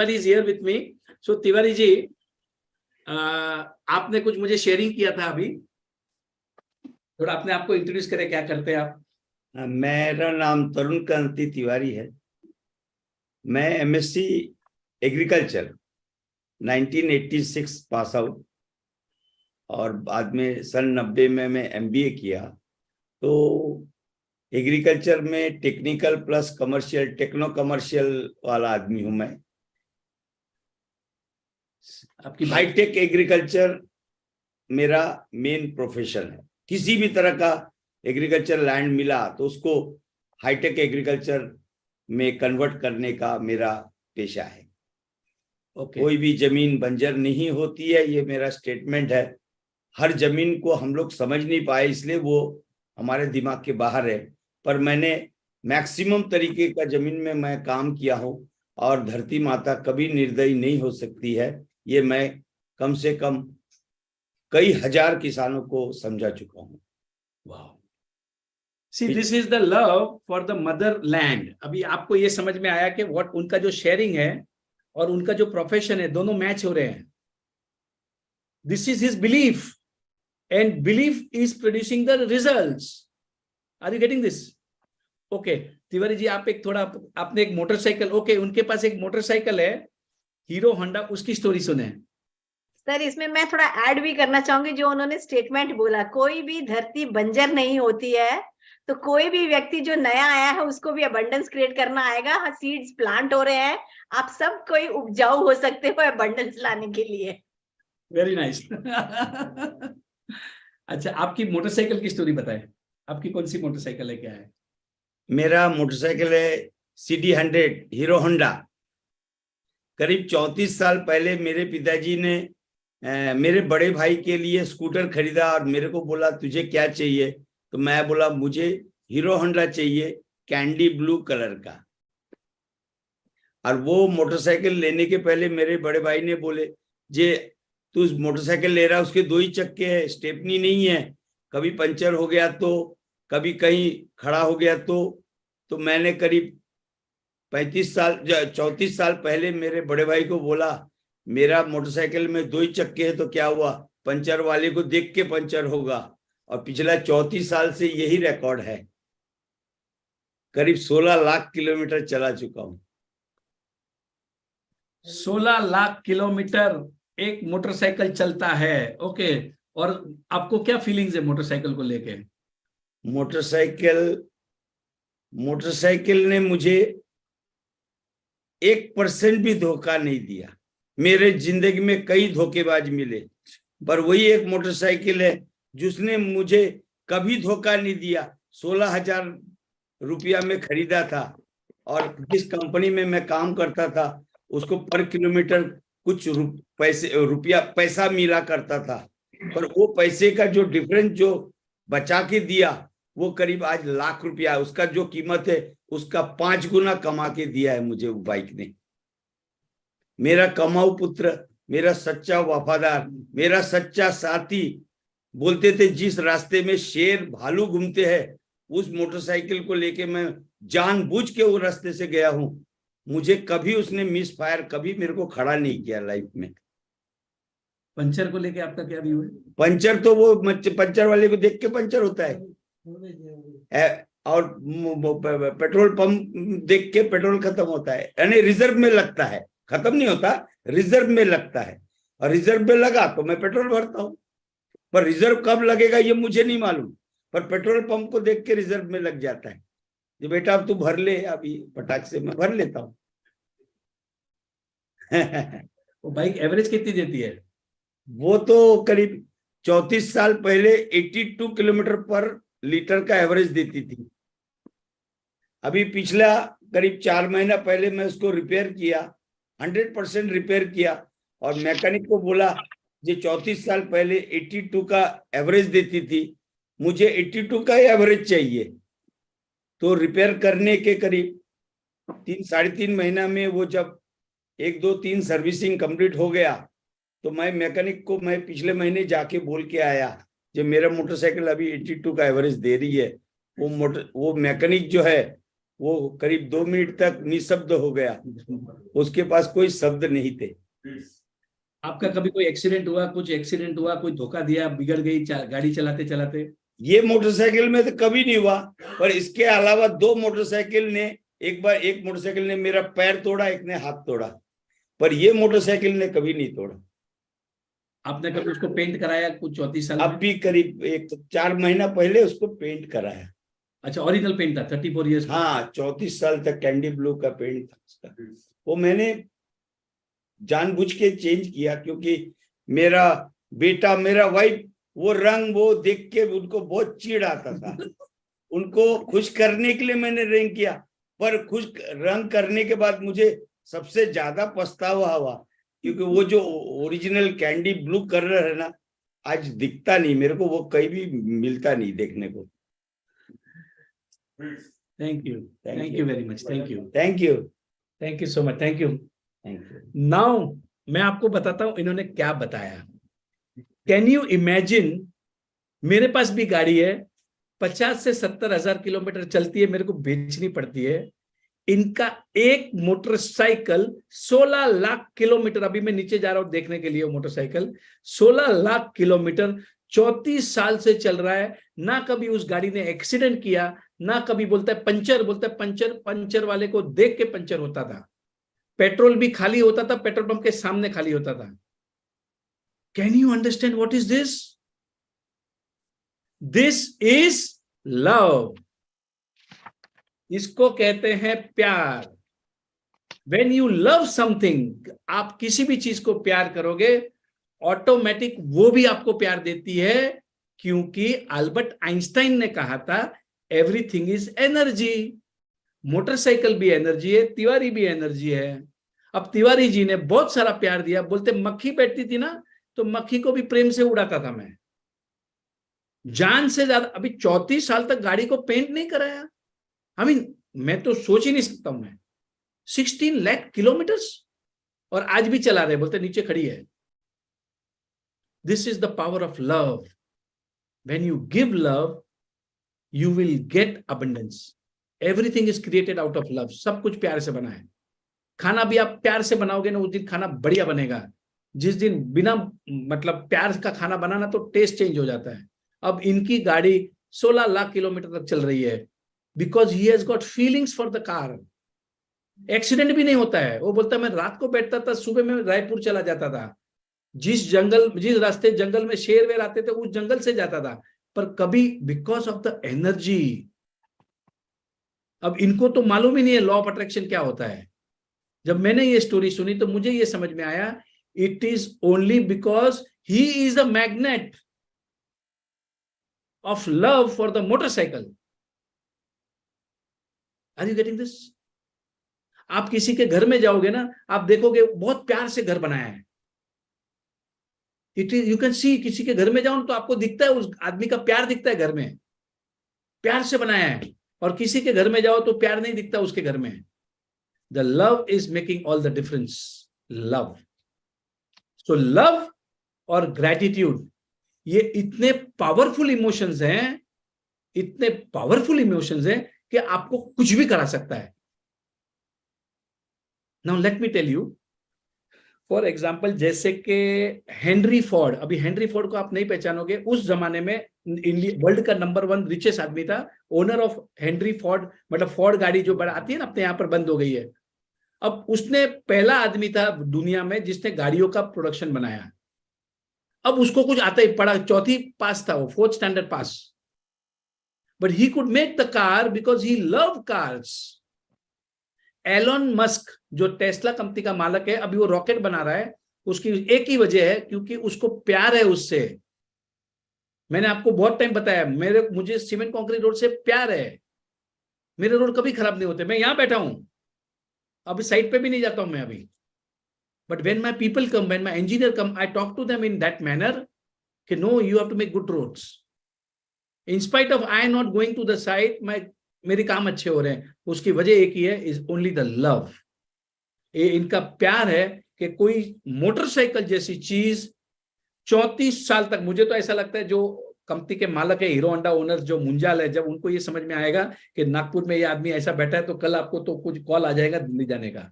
Tiwari is here with me. So Tiwari ji, आपने कुछ मुझे शेयरिंग किया था अभी, थोड़ा अपने आप को इंट्रोड्यूस करें, क्या करते हैं आप? मेरा नाम तरुण कांति तिवारी है. मैं एमएससी एग्रीकल्चर 1986 पास आउट और बाद में सन 90 में मैं एमबीए किया. तो एग्रीकल्चर में technical plus commercial, techno commercial वाला आदमी हूं मैं. आपकी हाईटेक एग्रीकल्चर मेरा मेन प्रोफेशन है. किसी भी तरह का एग्रीकल्चर लैंड मिला तो उसको हाईटेक एग्रीकल्चर में कन्वर्ट करने का मेरा पेशा है. कोई भी जमीन बंजर नहीं होती है, ये मेरा स्टेटमेंट है. हर जमीन को हम लोग समझ नहीं पाए, इसलिए वो हमारे दिमाग के बाहर है. पर मैंने मैक्सिमम तरीके का जमीन में मैं काम किया हूं और धरती माता कभी निर्दयी नहीं हो सकती है, ये मैं कम से कम कई हजार किसानों को समझा चुका हूं. वाह. See, this is the love for the motherland. अभी आपको ये समझ में आया कि व्हाट उनका जो शेयरिंग है और उनका जो प्रोफेशन है, दोनों मैच हो रहे हैं. This is his belief, and belief is producing the results. Are you getting this? Okay, Tiwari ji, आप एक थोड़ा, आपने एक मोटरसाइकिल, ओके, उनके पास एक मोटरसाइकिल है हीरो होंडा, उसकी स्टोरी सुने. सर, इसमें मैं थोड़ा ऐड भी करना चाहूंगी. जो उन्होंने स्टेटमेंट बोला, कोई भी धरती बंजर नहीं होती है, तो कोई भी व्यक्ति जो नया आया है उसको भी अबंडेंस क्रिएट करना आएगा. हाँ, सीड्स प्लांट हो रहे हैं, आप सब कोई उपजाऊ हो सकते हो अबंडेंस लाने के लिए. Very nice. अच्छा, आपकी मोटरसाइकिल की स्टोरी बताएं. आपकी कौन सी मोटरसाइकिल है, क्या है? मेरा मोटरसाइकिल है CD100 हीरो होंडा. करीब 34 साल पहले मेरे पिताजी ने मेरे बड़े भाई के लिए स्कूटर खरीदा और मेरे को बोला तुझे क्या चाहिए, तो मैं बोला मुझे हीरो होंडा चाहिए, कैंडी ब्लू कलर का. और वो मोटरसाइकिल लेने के पहले मेरे बड़े भाई ने बोले, जे तू मोटरसाइकिल ले रहा है उसके 2 ही चक्के है, स्टेपनी नहीं है, कभी पंचर हो गया तो, कभी कहीं खड़ा हो गया तो मैंने करीब 34 साल पहले मेरे बड़े भाई को बोला, मेरा मोटरसाइकिल में 2 ही चक्के है तो क्या हुआ, पंचर वाले को देख के पंचर होगा. और पिछला 34 साल से यही रिकॉर्ड है. करीब 16 लाख किलोमीटर चला चुका हूं. 16 लाख किलोमीटर एक मोटरसाइकिल चलता है. ओके, और आपको क्या फीलिंग्स है मोटरसाइकिल को लेके? मोटरसाइकिल ने मुझे 1% भी धोखा नहीं दिया. मेरे जिंदगी में कई धोखेबाज मिले, पर वही एक मोटरसाइकिल है जिसने मुझे कभी धोखा नहीं दिया. 16,000 रुपया में खरीदा था और जिस कंपनी में मैं काम करता था उसको पर किलोमीटर कुछ पैसा मिला करता था, पर वो पैसे का जो डिफरेंस जो बचा के दिया वो करीब आज लाख रुपया. उसका जो कीमत है उसका 5 गुना कमा के दिया है मुझे वो बाइक ने. मेरा कमाऊ पुत्र, मेरा सच्चा वफादार, मेरा सच्चा साथी. बोलते थे जिस रास्ते में शेर भालू घूमते हैं उस मोटरसाइकिल को लेके मैं जानबूझ के वो रास्ते से गया हूं. मुझे कभी उसने मिस फायर, कभी मेरे को खड़ा नहीं किया लाइफ में. पंचर को लेके आपका क्या व्यू है? पंचर तो वो पंचर वाले को देख के पंचर होता है, और पेट्रोल पंप देख के पेट्रोल खत्म होता है, यानी रिजर्व में लगता है, खत्म नहीं होता, रिजर्व में लगता है. और रिजर्व में लगा तो मैं पेट्रोल भरता हूं, पर रिजर्व कब लगेगा ये मुझे नहीं मालूम, पर पेट्रोल पंप को देख के रिजर्व में लग जाता है. जो बेटा अब तू भर ले, अभी पटाख से मैं भर लेता हूँ. वो बाइक एवरेज कितनी देती है? वो तो करीब 34 साल पहले 82 किलोमीटर पर लीटर का एवरेज देती थी. अभी पिछला करीब 4 महीना पहले मैं उसको रिपेयर किया, 100% रिपेयर किया, और मैकेनिक को बोला जो 34 साल पहले 82 का एवरेज देती थी, मुझे 82 का एवरेज चाहिए. तो रिपेयर करने के करीब 3-3.5 महीना में वो जब 1-2-3 सर्विसिंग कंप्लीट हो गया तो मैं मैकेनिक को मैं पिछले महीने जाके बोल के आया जो मेरा मोटरसाइकिल अभी 82 का एवरेज दे रही है. वो मैकेनिक जो है वो करीब 2 मिनट तक निशब्द हो गया, उसके पास कोई शब्द नहीं थे। आपका कभी कोई एक्सीडेंट हुआ, कुछ एक्सीडेंट हुआ, कोई धोखा दिया, बिगड़ गई गाड़ी चलाते चलाते? ये मोटरसाइकिल में तो कभी नहीं हुआ, पर इसके अलावा 2 मोटरसाइकिल ने, एक बार एक मोटरसाइकिल ने मेरा पैर तोड़ा, एक ने हाथ तोड़ा, पर ये मोटरसाइकिल ने कभी नहीं तोड़ा। आपने कभी उसको पेंट कराया कुछ 34 साल अब में? भी करीब 4 महीना पहले उसको पेंट कराया। अच्छा, ओरिजिनल पेंट था 34 ईयर्स? हाँ, 34 साल तक कैंडी ब्लू का पेंट था उसका। वो मैंने जानबूझ के चेंज किया, क्योंकि मेरा बेटा, मेरा वाइफ, वो रंग वो देख के उनको बहुत चिढ़ आता था। उनको खुश करने के लिए मैंने रंग किया, पर खुश रंग करने के बाद मुझे सबसे ज्यादा पछतावा हुआ, क्योंकि वो जो ओरिजिनल कैंडी ब्लू कलर है ना, आज दिखता नहीं मेरे को, वो कहीं भी मिलता नहीं देखने को। Thank you very much, thank you so much, thank you. Now मैं आपको बताता हूं इन्होंने क्या बताया। कैन यू इमेजिन, मेरे पास भी गाड़ी है, 50 से 70 हजार किलोमीटर चलती है, मेरे को बेचनी पड़ती है। इनका एक मोटरसाइकिल 16 लाख किलोमीटर, अभी मैं नीचे जा रहा हूं देखने के लिए, वो मोटरसाइकिल 16 लाख किलोमीटर 34 साल से चल रहा है। ना कभी उस गाड़ी ने एक्सीडेंट किया, ना कभी बोलता है पंचर, बोलता है पंचर, पंचर वाले को देख के पंचर होता था। पेट्रोल भी खाली होता था, पेट्रोल पंप के सामने खाली होता था। Can you understand what is this? This is love. इसको कहते हैं प्यार। When you love something, आप किसी भी चीज को प्यार करोगे, ऑटोमेटिक वो भी आपको प्यार देती है, क्योंकि अल्बर्ट आइंस्टाइन ने कहा था एवरीथिंग इज एनर्जी। मोटरसाइकिल भी एनर्जी है, तिवारी भी एनर्जी है। अब तिवारी जी ने बहुत सारा प्यार दिया, बोलते मक्खी बैठती थी ना, तो मक्खी को भी प्रेम से उड़ाता था मैं, जान से ज्यादा। अभी 34 साल तक गाड़ी को पेंट नहीं कराया। मैं तो सोच ही नहीं सकता हूं। मैं 16 लाख किलोमीटर्स और आज भी चला रहे, बोलते नीचे खड़ी है। This is the power of love. When you give love, you will get abundance. Everything is created out of love. सब कुछ प्यार से बना है। खाना भी आप प्यार से बनाओगे ना, उस दिन खाना बढ़िया बनेगा। जिस दिन बिना मतलब प्यार का खाना बनाना, तो टेस्ट चेंज हो जाता है। अब इनकी गाड़ी 16 लाख किलोमीटर तक चल रही है, because he has got feelings for the car. Accident भी नहीं होता है। वो बोलता है मैं रात को बैठता था, सुबह में रायपुर चला जाता था, जिस रास्ते जंगल में शेर वेर आते थे, उस जंगल से जाता था, पर कभी, बिकॉज ऑफ द एनर्जी। अब इनको तो मालूम ही नहीं है लॉ ऑफ अट्रैक्शन क्या होता है। जब मैंने ये स्टोरी सुनी तो मुझे ये समझ में आया, it is only because he is the magnet of love for the motorcycle. Are you getting this? आप किसी के घर में जाओगे ना, आप देखोगे बहुत प्यार से घर बनाया है। It is, you can see, किसी के घर में जाओ तो आपको दिखता है, उस आदमी का प्यार दिखता है, घर में प्यार से बनाया है। और किसी के घर में जाओ तो प्यार नहीं दिखता उसके घर में। The love is making all the difference. Love, so love और ग्रेटिट्यूड, ये इतने पावरफुल इमोशंस हैं, इतने पावरफुल इमोशंस हैं कि आपको कुछ भी करा सकता है। Now let me tell you, for example, जैसे कि हेनरी फोर्ड। अभी हेनरी फोर्ड को आप नहीं पहचानोगे, उस जमाने में इंडिया वर्ल्ड का नंबर 1 रिचेस्ट आदमी था, ओनर ऑफ हेनरी फोर्ड। मतलब फोर्ड गाड़ी जो बड़ा आती है ना, अपने यहाँ पर बंद हो गई है। अब उसने पहला आदमी था दुनिया में जिसने गाड़ियों का प्रोडक्शन बनाया। अब उसको कुछ आता ही पड़ा, 4th पास था वो, 4th standard pass, but he could make the car because he love cars. Elon Musk जो टेस्ला कंपनी का मालिक है, अभी वो रॉकेट बना रहा है, उसकी एक ही वजह है, क्योंकि उसको प्यार है उससे। मैंने आपको बहुत टाइम बताया, मुझे सीमेंट कंक्रीट रोड से प्यार है। मेरे रोड कभी खराब नहीं होते। मैं यहां बैठा हूं, अभी साइड पे भी नहीं जाता हूं मैं अभी। But when my people come, when my engineer come, I talk to them in that manner कि no, you have to make good roads. In spite of I not going to the site, मेरे काम अच्छे हो रहे हैं। उसकी वजह एक ही है, इज ओनली द लव। ये इनका प्यार है कि कोई मोटरसाइकिल जैसी चीज 34 साल तक, मुझे तो ऐसा लगता है जो कंपनी के मालक है, हीरो होंडा ओनर जो मुंजाल है, जब उनको ये समझ में आएगा कि नागपुर में ये आदमी ऐसा बैठा है, तो कल आपको तो कुछ कॉल आ जाएगा दिल्ली जाने का।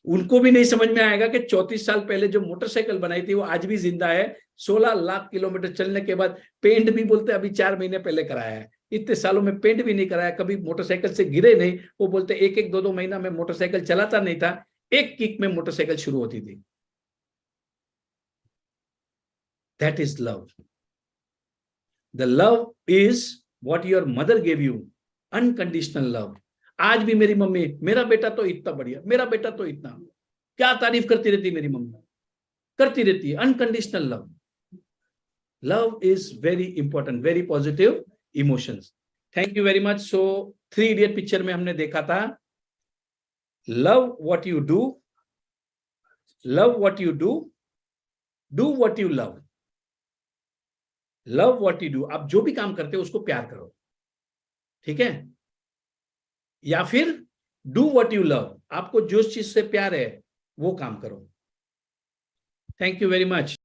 उनको भी नहीं समझ में आएगा कि 34 साल पहले जो मोटरसाइकिल बनाई थी वो आज भी जिंदा है। 16 लाख किलोमीटर चलने के बाद पेंट भी बोलते अभी 4 महीने पहले कराया है, इतने सालों में पेंट भी नहीं कराया, कभी मोटरसाइकिल से गिरे नहीं। वो बोलते एक एक 2-2 महीना में मोटरसाइकिल चलाता नहीं था, एक किक में मोटरसाइकिल शुरू होती थी। That is love. The love is what your mother give you, unconditional love. आज भी मेरी मम्मी, मेरा बेटा तो इतना बढ़िया, मेरा बेटा तो इतना, क्या तारीफ करती रहती मेरी मम्मी, करती रहती है। Unconditional love. Love is very important, very positive emotions. Thank you very much. So 3 idiot picture में हमने देखा था love what you do, love what you do what you love, love what you do. आप जो भी काम करते हो उसको प्यार करो, ठीक है, या फिर डू व्हाट यू लव, आपको जो चीज से प्यार है वो काम करो। Thank you very much.